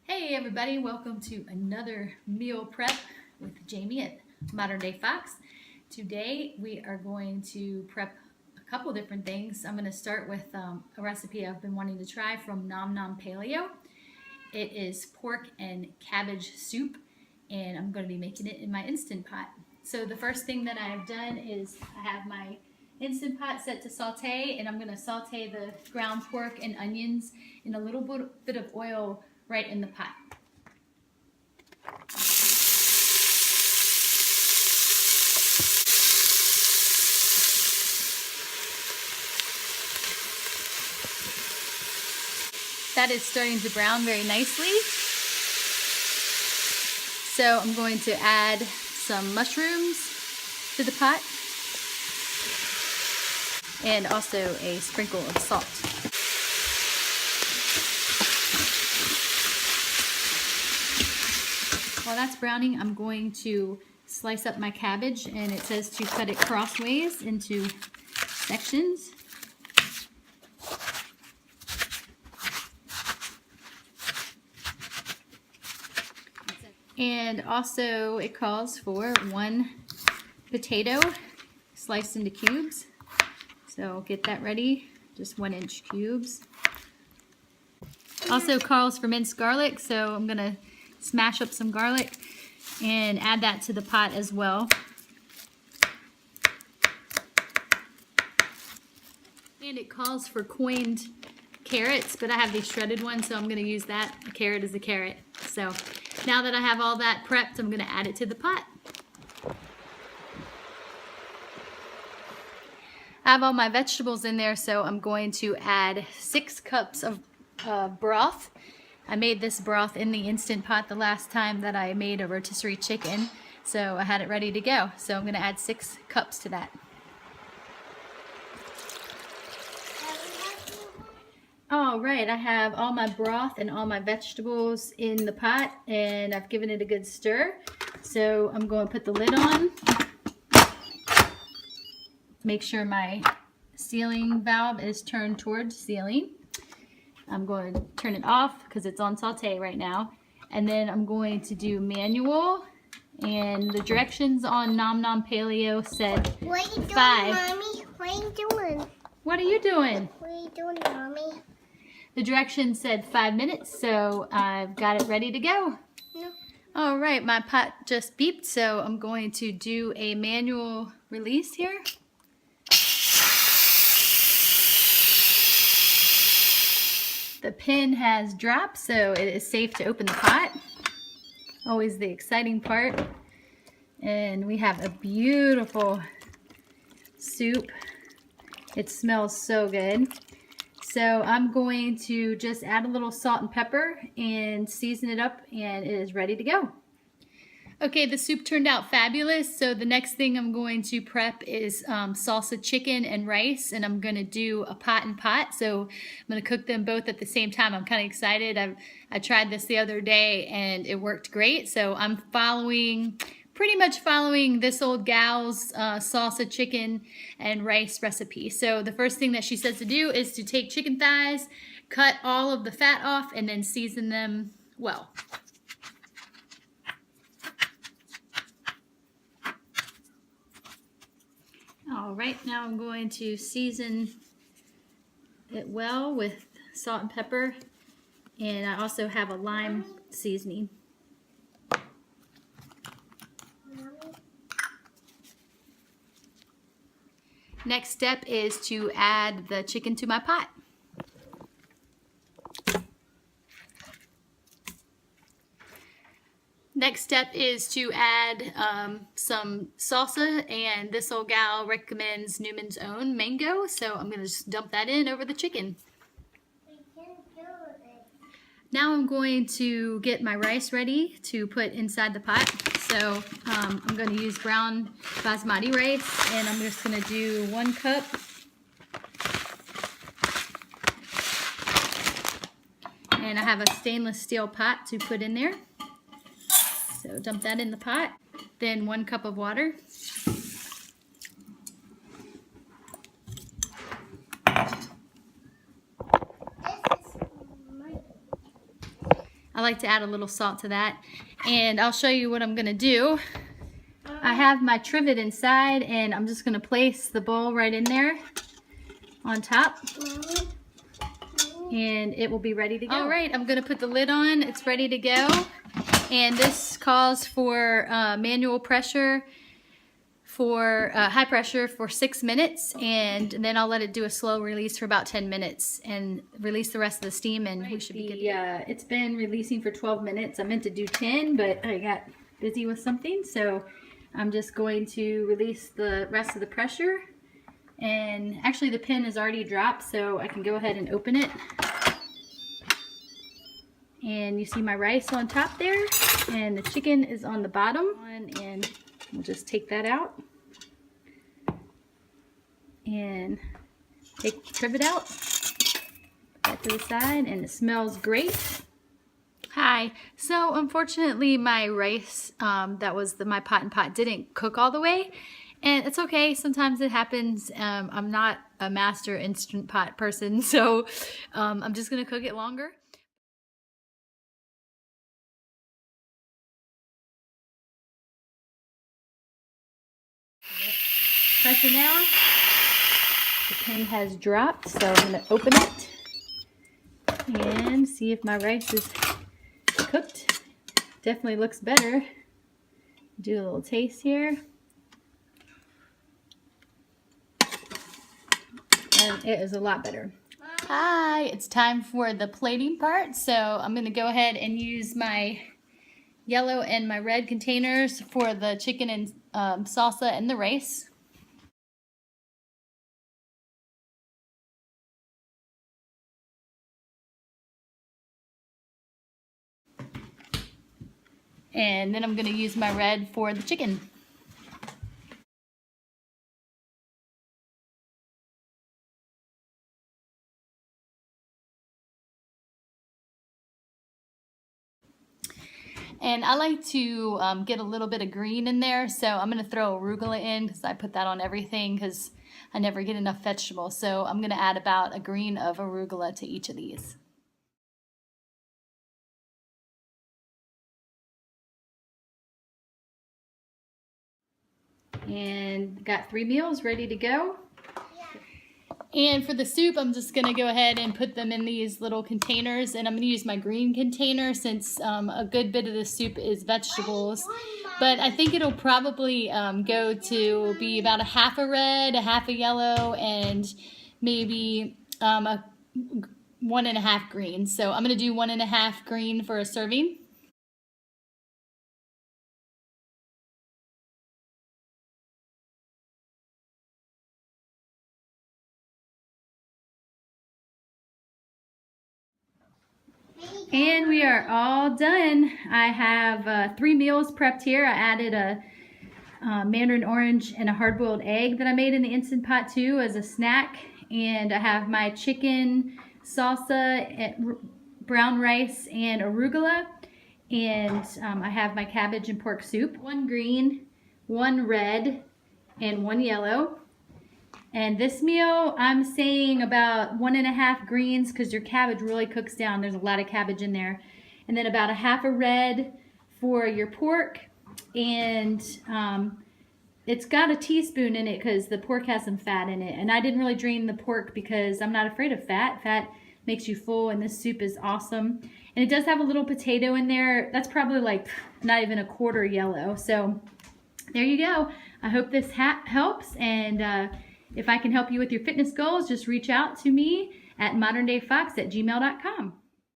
Hey everybody, welcome to another meal prep with Jamie at Modern Day Fox. Today we are going to prep a couple different things. I'm going to start with a recipe I've been wanting to try from Nom Nom Paleo. It is pork and cabbage soup, and I'm going to be making it in my Instant Pot. So the first thing that I've done is I have my Instant Pot set to saute, and I'm going to saute the ground pork and onions in a little bit of oil right in the pot. That is starting to brown very nicely. So I'm going to add some mushrooms to the pot and also a sprinkle of salt. While that's browning, I'm going to slice up my cabbage, and it says to cut it crossways into sections. And also it calls for 1 potato sliced into cubes. So get that ready, just 1-inch cubes. Also calls for minced garlic, so I'm gonna smash up some garlic and add that to the pot as well. And it calls for coined carrots, but I have these shredded ones, so I'm gonna use that. A carrot is a carrot. So now that I have all that prepped, I'm gonna add it to the pot. I have all my vegetables in there, so I'm going to add 6 cups of broth. I made this broth in the Instant Pot the last time that I made a rotisserie chicken, so I had it ready to go. So I'm going to add 6 cups to that. All right, I have all my broth and all my vegetables in the pot, and I've given it a good stir. So I'm going to put the lid on. Make sure my sealing valve is turned towards sealing. I'm going to turn it off because it's on saute right now. And then I'm going to do manual. And the directions on Nom Nom Paleo said 5. What are you doing, Mommy? What are you doing? What are you doing? What are you doing, Mommy? The directions said 5 minutes, so I've got it ready to go. No. All right, my pot just beeped, so I'm going to do a manual release here. The pin has dropped, so it is safe to open the pot. Always the exciting part. And we have a beautiful soup. It smells so good. So I'm going to just add a little salt and pepper and season it up, and it is ready to go. Okay, the soup turned out fabulous. So the next thing I'm going to prep is salsa chicken and rice, and I'm going to do a pot and pot. So I'm going to cook them both at the same time. I'm kind of excited. I tried this the other day and it worked great. So I'm pretty much following this old gal's salsa chicken and rice recipe. So the first thing that she says to do is to take chicken thighs, cut all of the fat off, and then season them well. All right, now I'm going to season it well with salt and pepper, and I also have a lime seasoning. Next step is to add the chicken to my pot. Next step is to add some salsa, and this old gal recommends Newman's Own mango, so I'm going to just dump that in over the chicken. Now I'm going to get my rice ready to put inside the pot. So I'm going to use brown basmati rice, and I'm just going to do 1 cup. And I have a stainless steel pot to put in there. So dump that in the pot. Then 1 cup of water. I like to add a little salt to that. And I'll show you what I'm gonna do. I have my trivet inside, and I'm just gonna place the bowl right in there on top. And it will be ready to go. All right, I'm gonna put the lid on. It's ready to go. And this calls for manual pressure for high pressure for 6 minutes, and then I'll let it do a slow release for about 10 minutes and release the rest of the steam, and we should be good. Yeah, it's been releasing for 12 minutes. I meant to do 10, but I got busy with something, so I'm just going to release the rest of the pressure. And actually the pin is already dropped, so I can go ahead and open it. And you see my rice on top there, and the chicken is on the bottom. And we'll just take that out and take the trivet out, put that to the side, and it smells great. Hi, so unfortunately my rice, that was my pot and pot, didn't cook all the way, and it's okay, sometimes it happens. I'm not a master Instant Pot person, so I'm just gonna cook it longer. Pressure now. The pin has dropped, so I'm going to open it and see if my rice is cooked. Definitely looks better. Do a little taste here. And it is a lot better. Hi, it's time for the plating part. So I'm going to go ahead and use my yellow and my red containers for the chicken and salsa and the rice. And then I'm going to use my red for the chicken. And I like to get a little bit of green in there, so I'm going to throw arugula in because I put that on everything because I never get enough vegetables. So I'm going to add about a green of arugula to each of these. And got 3 meals ready to go. And for the soup, I'm just going to go ahead and put them in these little containers. And I'm going to use my green container since a good bit of the soup is vegetables. But I think it'll probably go to be about a half a red, a half a yellow, and maybe 1.5 green. So I'm going to do 1.5 green for a serving. And we are all done. I have 3 meals prepped here. I added a mandarin orange and a hard-boiled egg that I made in the Instant Pot too as a snack. And I have my chicken, salsa, brown rice, and arugula. And I have my cabbage and pork soup. 1 green, 1 red, and 1 yellow. And this meal, I'm saying about 1.5 greens because your cabbage really cooks down. There's a lot of cabbage in there. And then about a half a red for your pork. And it's got a teaspoon in it because the pork has some fat in it. And I didn't really drain the pork because I'm not afraid of fat. Fat makes you full, and this soup is awesome. And it does have a little potato in there. That's probably like not even a quarter yellow. So there you go. I hope this helps. And if I can help you with your fitness goals, just reach out to me at moderndayfox@gmail.com.